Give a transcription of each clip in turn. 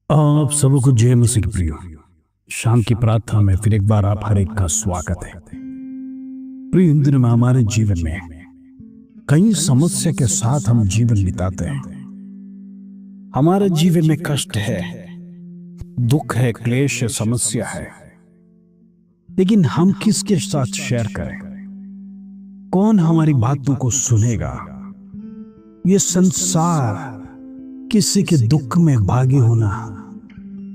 आप सबको जय मसीह की प्रियो। शाम की प्रार्थना में फिर एक बार आप हर एक का स्वागत है। प्रिय, इन दिनों में हमारे जीवन में कई समस्या के साथ हम जीवन बिताते हैं। हमारे जीवन में कष्ट है, दुख है, क्लेश है, समस्या है, लेकिन हम किसके साथ शेयर करें? कौन हमारी बातों को सुनेगा? ये संसार किसी के दुख में भागी होना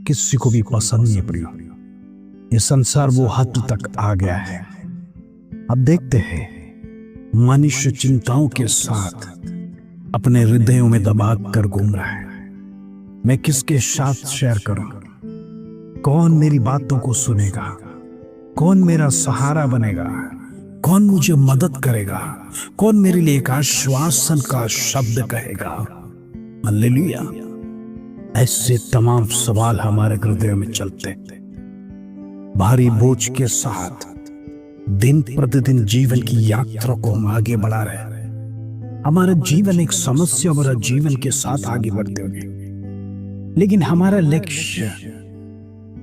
किसी को भी पसंद नहीं है। प्रियो, ये संसार वो हद तक आ गया है। अब देखते हैं मनुष्य चिंताओं के साथ अपने हृदयों में दबा कर घूम रहा है। मैं किसके साथ शेयर करूं? कौन मेरी बातों को सुनेगा? कौन मेरा सहारा बनेगा? कौन मुझे मदद करेगा? कौन मेरे लिए एक आश्वासन का शब्द कहेगा? हालेलुया। ऐसे तमाम सवाल हमारे हृदय में चलते थे। भारी बोझ के साथ दिन प्रतिदिन जीवन की यात्रा को हम आगे बढ़ा रहे हैं। हमारा जीवन एक समस्या भरा जीवन के साथ आगे बढ़ते हुए, लेकिन हमारा लक्ष्य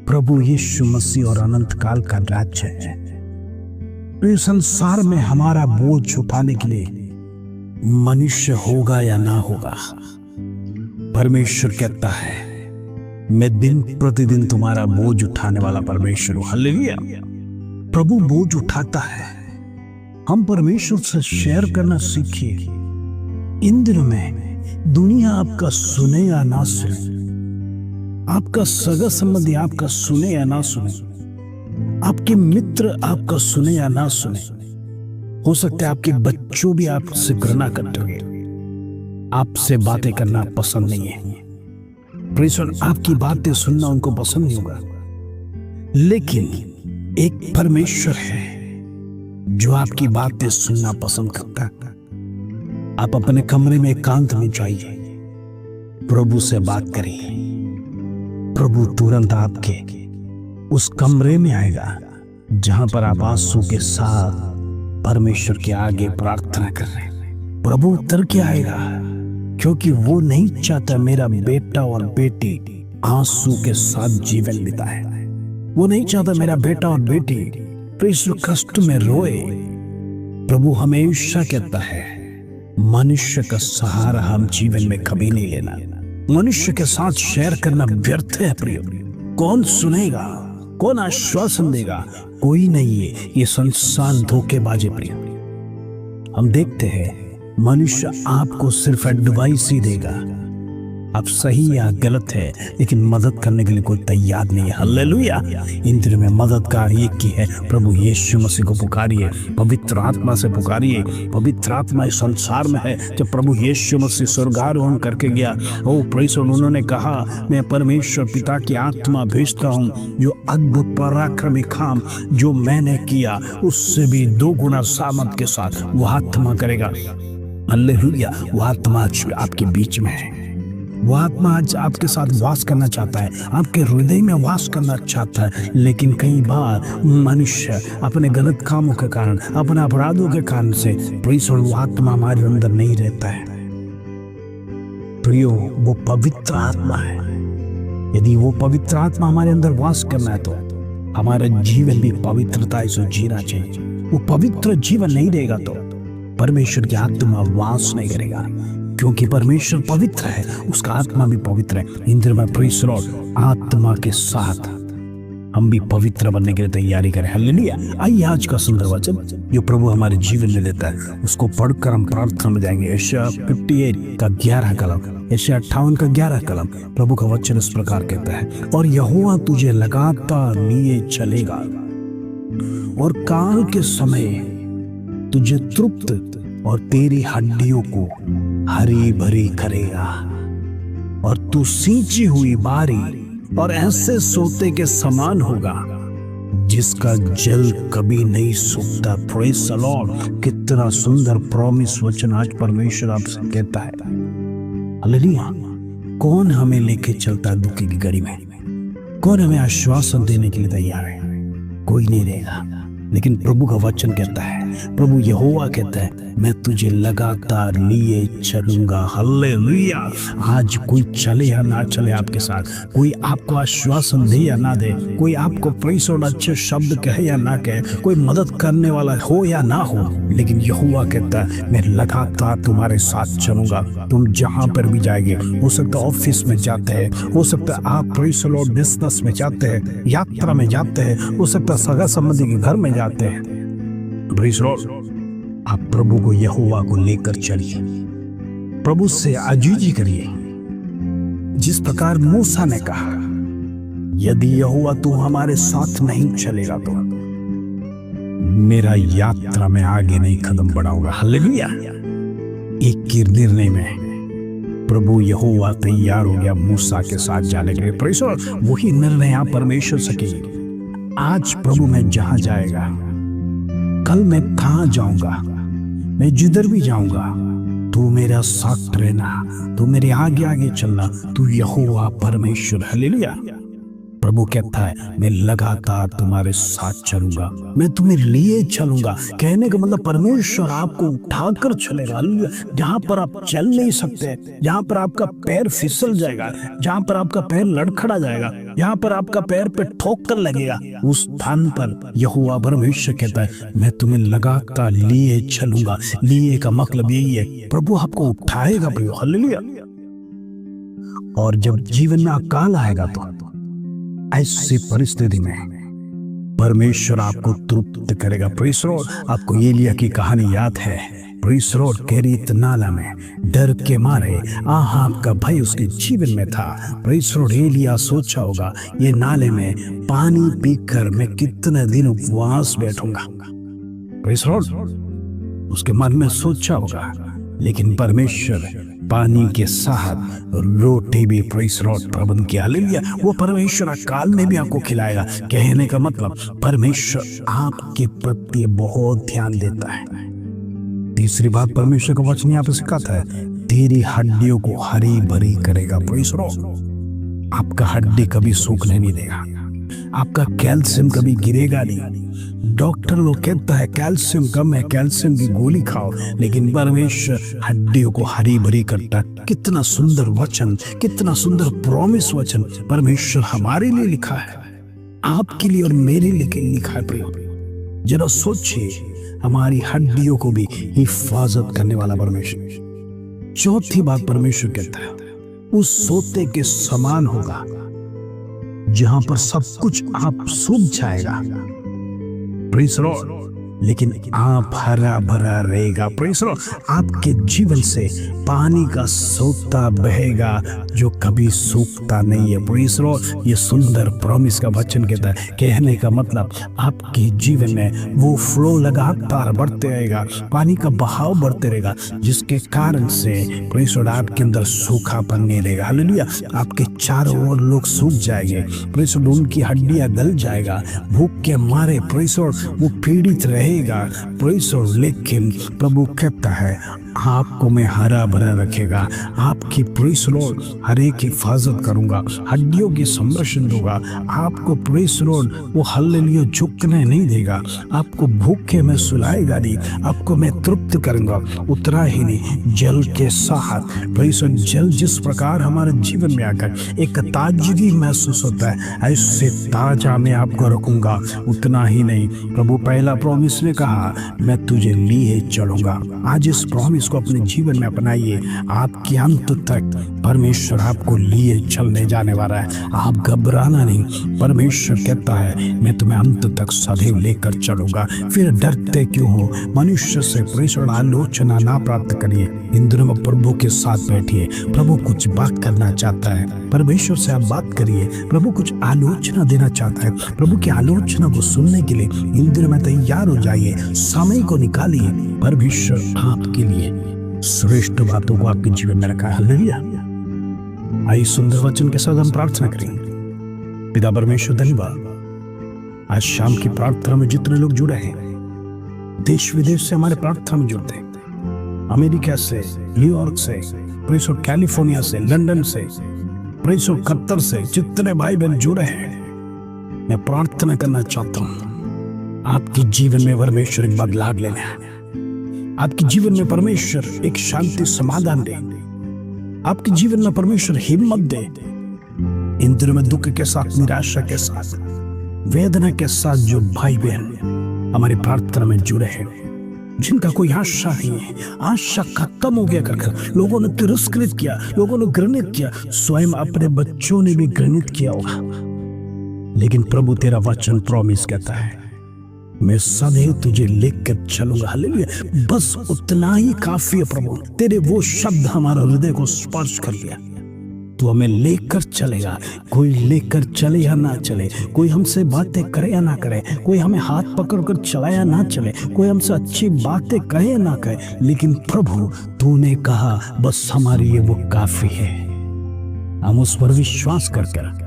प्रभु यीशु मसीह और अनंत काल का राज्य है। इस संसार में हमारा बोझ उठाने के लिए मनुष्य होगा या ना होगा, परमेश्वर कहता है मैं दिन प्रतिदिन तुम्हारा बोझ उठाने वाला परमेश्वर हूं। हालेलुया। प्रभु बोझ उठाता है। हम परमेश्वर से शेयर करना सीखिए। इन दिनों में दुनिया आपका सुने या ना सुने, आपका सगा संबंधी आपका सुने या ना सुने, आपके मित्र आपका सुने या ना सुने, हो सकता है आपके बच्चों भी आपसे घृणा करते होंगे, आपसे बातें करना पसंद नहीं है। प्रेषण आपकी बातें सुनना उनको पसंद नहीं होगा, लेकिन एक परमेश्वर है जो आपकी बातें सुनना पसंद करता है। आप अपने कमरे में एकांत में जाइए, प्रभु से बात करिए। प्रभु तुरंत आपके उस कमरे में आएगा जहां पर आप आंसू के साथ परमेश्वर के आगे प्रार्थना कर रहे हैं। प्रभु उतर के आएगा, क्योंकि वो नहीं चाहता मेरा बेटा और बेटी आंसू के साथ जीवन बिताए। वो नहीं चाहता मेरा बेटा और बेटी प्रभु कष्ट में रोए। प्रभु हमेशा कहता है मनुष्य का सहारा हम जीवन में कभी नहीं लेना। मनुष्य के साथ शेयर करना व्यर्थ है। प्रिय, कौन सुनेगा? कौन आश्वासन देगा? कोई नहीं है। ये संसार धोखेबाज है। प्रिय, हम देखते हैं मनुष्य आपको सिर्फ एडवाइस ही देगा, आप सही या गलत है, लेकिन मदद करने के लिए कोई तैयार नहीं है। हालेलुया। इन दिनों में मददगार एक की है, प्रभु यीशु मसीह को पुकारिए, पवित्र आत्मा से पुकारिए। पवित्र आत्मा इस संसार में है। जब प्रभु यीशु मसीह स्वर्गारोहण करके गया, ओ प्रेस, उन्होंने कहा मैं परमेश्वर पिता की आत्मा भेजता हूँ, जो अद्भुत पराक्रमी काम जो मैंने किया उससे भी 2 गुना सामर्थ के साथ वो आत्मा करेगा। हालेलुया। वो आत्मा आज आपके बीच में है। वो आत्मा आज आपके साथ वास करना चाहता है, आपके हृदय में वास करना चाहता है। लेकिन कई बार मनुष्य अपने गलत कामों के कारण, अपने अपराधों के कारण से वो आत्मा हमारे अंदर नहीं रहता है। प्रियो, वो पवित्र आत्मा है। यदि वो पवित्र आत्मा हमारे अंदर वास करना है तो हमारा जीवन भी पवित्रता से जीना चाहिए। वो पवित्र जीवन नहीं देगा तो परमेश्वर की आत्मा वास नहीं करेगा, क्योंकि परमेश्वर पवित्र है, उसका आत्मा भी पवित्र है। इंद्र में प्रेस लॉर्ड आत्मा के साथ हम भी पवित्र बनने के लिए तैयारी करें। हालेलुया। आइए आज का सुंदर वचन जो प्रभु हमारे जीवन में देता है उसको पढ़कर हम प्रार्थना में जाएंगे। यशायाह 58 का 11 कलम, यशायाह 58 का 11 कलम। प्रभु का वचन इस प्रकार कहता है, और यहोवा तुझे लगातार लिए चलेगा और काल के समय तुझे तृप्त और तेरी हड्डियों को हरी भरी करेगा, और तू सींची हुई बारी और ऐसे सोते के समान होगा जिसका जल कभी नहीं सूखता। Praise the Lord. कितना सुंदर प्रॉमिस वचन आज परमेश्वर आपसे कहता है। हालेलुया। कौन हमें लेके चलता है दुख की घड़ी में? कौन हमें आश्वासन देने के लिए तैयार है? कोई नहीं रहेगा। लेकिन प्रभु का वचन कहता है, प्रभु यहोवा कहता है, मैं तुझे लगातार लिए चलूंगा। हालेलुया। आज कोई चले या ना चले आपके साथ, कोई आपको आश्वासन दे या ना दे, कोई आपको प्रेस और अच्छे शब्द कहे या ना कहे, कोई मदद करने वाला हो या ना हो, लेकिन यहोवा कहता है, मैं लगातार तुम्हारे साथ चलूंगा। तुम जहां पर भी जाएंगे, हो सकता है ऑफिस में जाते हैं, हो सकता है आप प्रेस और बिजनेस में जाते हैं, यात्रा में जाते हैं, हो सकता है सगा संबंधी के घर में जाते हैं, प्रेस लॉर्ड, आप प्रभु को यहोवा को लेकर चलिए, प्रभु से आजीजी करिए। जिस प्रकार मूसा ने कहा, यदि यहोवा तू हमारे साथ नहीं चलेगा तो मेरा यात्रा में आगे नहीं कदम बढ़ाऊंगा। हालेलुया। एक के निर्णय में प्रभु यहोवा तैयार हो गया मूसा के साथ जाने के लिए। प्रेस लॉर्ड, वही निर्णय आप परमेश्वर से कीजिए। आज प्रभु मैं जहां जाएगा, कल मैं कहां जाऊंगा, मैं जिधर भी जाऊंगा, तू मेरा साथ रहना, तू मेरे आगे आगे चलना, तू यहोवा परमेश्वर। हालेलुया। प्रभु कहता है, मैं लगातार तुम्हारे साथ चलूंगा, मैं तुम्हें लिए चलूंगा। कहने का मतलब परमेश्वर आपको उठाकर चलेगा। हालेलुया। जहां पर आप चल नहीं सकते, जहां पर आपका पैर फिसल जाएगा, जहां पर आपका पैर लड़खड़ा जाएगा, जहां पर आपका पैर पे ठोकर लगेगा, उस स्थान पर यहोवा परमेश्वर कहता है, मैं तुम्हें लगातार लिए चलूंगा। लिए का मतलब यही है, प्रभु आपको उठाएगा। प्रभु। हालेलुया। और जब जीवन में अकाल आएगा तो ऐसी परिस्थिति में परमेश्वर आपको तृप्त करेगा। प्रेस लॉर्ड, आपको एलिया की कहानी याद है। प्रेस लॉर्ड, केरीत नाला में डर के मारे आहाब का भय उसके जीवन में था। प्रेस लॉर्ड, एलिया सोचा होगा, ये नाले में पानी पीकर मैं कितने दिन उपवास बैठूंगा। प्रेस लॉर्ड, उसके मन में सोचा होगा, लेकिन परमेश्वर पानी के साथ रोटी भी प्रेस लॉर्ड प्रबंध किया। हालेलुया। वो परमेश्वर अकाल में भी आपको खिलाएगा। कहने का मतलब परमेश्वर आपके प्रति बहुत ध्यान देता है। तीसरी बात परमेश्वर का वचन यहाँ पे सिखाता है, तेरी हड्डियों को हरी भरी करेगा। प्रेस लॉर्ड, आपका हड्डी कभी सूखने नहीं देगा, आपका कैल्शियम कभी गिरेगा नहीं। डॉक्टर लोग कहता है कैल्शियम कम है, कैल्शियम की गोली खाओ, लेकिन परमेश्वर हड्डियों को हरी भरी करता है। कितना सुंदर वचन, कितना सुंदर प्रॉमिस वचन परमेश्वर हमारे लिए लिखा है, आपके लिए और मेरे लिए लिखा है। प्रिय, जरा सोचिए, हमारी हड्डियों को भी हिफाजत करने वाला परमेश्वर। चौथी बात परमेश्वर कहता है, उस सोते के समान होगा जहां पर सब कुछ आप सूख जाएगा, प्रेस लॉर्ड, लेकिन आप हरा भरा रहेगा। प्रेस लॉर्ड, आपके जीवन से पानी का सोता बहेगा जो कभी सूखता नहीं है। प्रेस लॉर्ड, ये सुंदर प्रॉमिस का वचन कहता है। कहने का मतलब आपके जीवन में वो फ्लो लगातार बढ़ते रहेगा, पानी का बहाव बढ़ते रहेगा, जिसके कारण से प्रेस लॉर्ड आपके अंदर सूखापन नहीं रहेगा। हालेलुया। आपके चारों ओर लोग सूख जाएंगे, प्रेस लॉर्ड, उनकी हड्डियां गल जाएगा, भूख के मारे प्रेस लॉर्ड वो पीड़ित रहेगा। प्रेस लॉर्ड, लेकिन प्रभु कहता है आपको मैं हरा भरा रखेगा, आपकी प्रेस लॉर्ड हर एक हिफाजत करूंगा, हड्डियों की संरक्षण दूंगा, आपको प्रेस लॉर्ड वो हालेलुया झुकने नहीं देगा, आपको भूखे में सुलाएगा नहीं, आपको मैं तृप्त करूंगा। उतना ही नहीं, जल के साथ प्रेस लॉर्ड, जल जिस प्रकार हमारे जीवन में आकर एक ताजगी महसूस होता है, ऐसे ताजा मैं आपको रखूंगा। उतना ही नहीं, प्रभु पहला प्रॉमिस ने कहा, मैं तुझे लिए चलूंगा। आज इस प्रॉमिस को अपने जीवन में अपनाइए, आपके अंत तक परमेश्वर आपको लिए चलने जाने वाला है। आप घबराना नहीं, परमेश्वर कहता है मैं तुम्हें अंत तक सदैव लेकर चलूंगा। फिर डरते क्यों हो? मनुष्य से प्रेषण आलोचना ना प्राप्त करिए, इन दिनों में प्रभु के साथ बैठिए। प्रभु कुछ बात करना चाहता है, परमेश्वर से आप बात करिए। प्रभु कुछ आलोचना देना चाहता है, प्रभु की आलोचना को सुनने के लिए इन दिनों में तैयार हो जाइए, समय को निकालिए। परमेश्वर आपके लिए श्रेष्ठ बातों को आपके जीवन में रखा है। हालेलुया। आइए सुंदर वचन के साथ हम प्रार्थना करेंगे। पिता परमेश्वर, धन्यवाद आज शाम की प्रार्थना में जितने लोग जुड़े हैं, देश विदेश से हमारे प्रार्थना में जुड़ते हैं, अमेरिका से, न्यूयॉर्क से, प्रेसो कैलिफोर्निया से, लंदन से, प्रेसो कतर से, जितने भाई बहन जुड़े हैं, मैं प्रार्थना करना चाहता हूँ आपके जीवन में परमेश्वर एक बदलाव लेना है। आपके जीवन में परमेश्वर एक शांति समाधान दे। आपके जीवन में परमेश्वर हिम्मत दे। इन दिनों में दुख के साथ, निराशा के साथ, वेदना के साथ जो भाई बहन हमारी प्रार्थना में जुड़े हैं, जिनका कोई आशा नहीं है, आशा खत्म हो गया कर लोगों ने तिरस्कृत किया, लोगों ने घृणित किया, स्वयं अपने बच्चों ने भी घृणित किया होगा, लेकिन प्रभु तेरा वचन प्रॉमिस कहता है, मैं सदैव तुझे लेकर चलूंगा। हालेलुया। बस उतना ही काफी है प्रभु। तेरे वो शब्द हमारे हृदय को स्पर्श कर लिया। तू हमें लेकर चलेगा। कोई लेकर चले या ना चले, कोई हमसे बातें करे या ना करे, कोई हमें हाथ पकड़कर चलाए या ना चले, कोई हमसे अच्छी बातें कहे या ना कहे, लेकिन प्रभु तूने कहा बस हमारे लिए वो काफी है। हम उस पर विश्वास कर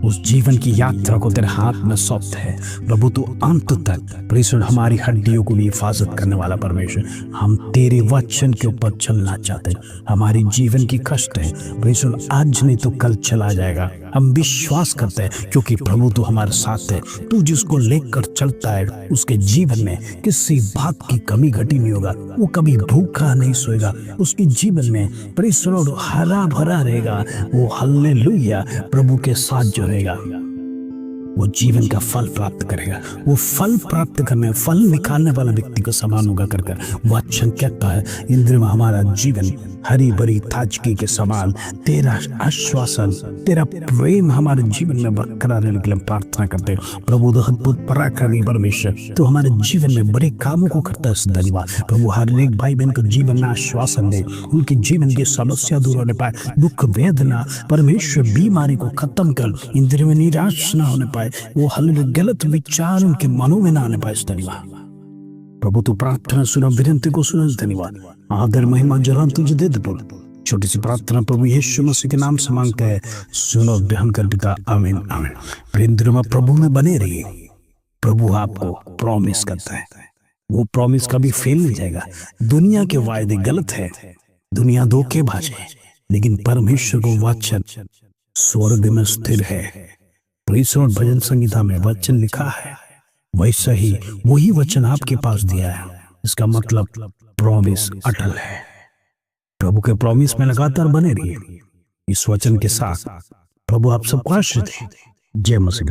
उस जीवन की यात्रा को तेरे हाथ में सौंपते हैं। प्रभु तू अंत तक परमेश्वर हमारी हड्डियों को भी हिफाजत करने वाला परमेश्वर, हम तेरे वचन के ऊपर चलना चाहते हैं। हमारी जीवन की कष्ट है परमेश्वर, आज नहीं तो कल चला जाएगा। हम विश्वास करते हैं क्योंकि प्रभु तू हमारे साथ है। तू जिसको लेकर चलता है उसके जीवन में किसी बात की कमी घटी नहीं होगा। वो कभी भूखा नहीं सोएगा। उसके जीवन में परमेश्वर हरा भरा रहेगा। वो हालेलुया प्रभु के साथ जो रहेगा वो जीवन का फल प्राप्त करेगा। वो फल प्राप्त करने, फल निकालने वाला व्यक्ति को समान होगा कर वचन कहता है, इन दिनों में हमारा जीवन हरी भरी ताजगी के समान, तेरा आश्वासन, तेरा प्रेम हमारे जीवन में बरकरार रहने के लिए प्रार्थना करते हैं। प्रभु अद्भुत पराक्रमी परमेश्वर तो हमारे जीवन में बड़े कामों को करता है। धन्यवाद प्रभु। हर एक भाई बहन को जीवन में आश्वासन दे, उनके जीवन की समस्या दूर होने पाए, दुख वेदना परमेश्वर बीमारी को खत्म कर, इन दिनों में निराश ना होने पाए, वो गलत विचार उनके मनों में ना आने पाए। धन्यवाद प्रभु तू प्रार्थना सुना, विनती को सुना। धन्यवाद, आदर महिमा जलाल तुझे दे प्रभु। छोटी सी प्रार्थना प्रभु यीशु मसीह के नाम से मांगते हैं, सुनो ध्यान कर पिता, आमीन आमीन। प्रेम दिनों में प्रभु में बने रहिए। प्रभु आपको प्रॉमिस करता है, वो प्रॉमिस कभी फेल नहीं जाएगा। दुनिया के वायदे गलत है, दुनिया धोखेबाज है, लेकिन परमेश्वर को वचन स्वर्ग में स्थिर है। परमेश्वर भजन संगीता में वचन लिखा है, वैसा ही वही वचन आपके पास दिया है। इसका मतलब प्रॉमिस अटल है। प्रभु के प्रॉमिस में लगातार बने रहिए। इस वचन के साथ प्रभु आप सबको आशीष दे। जय मसीह।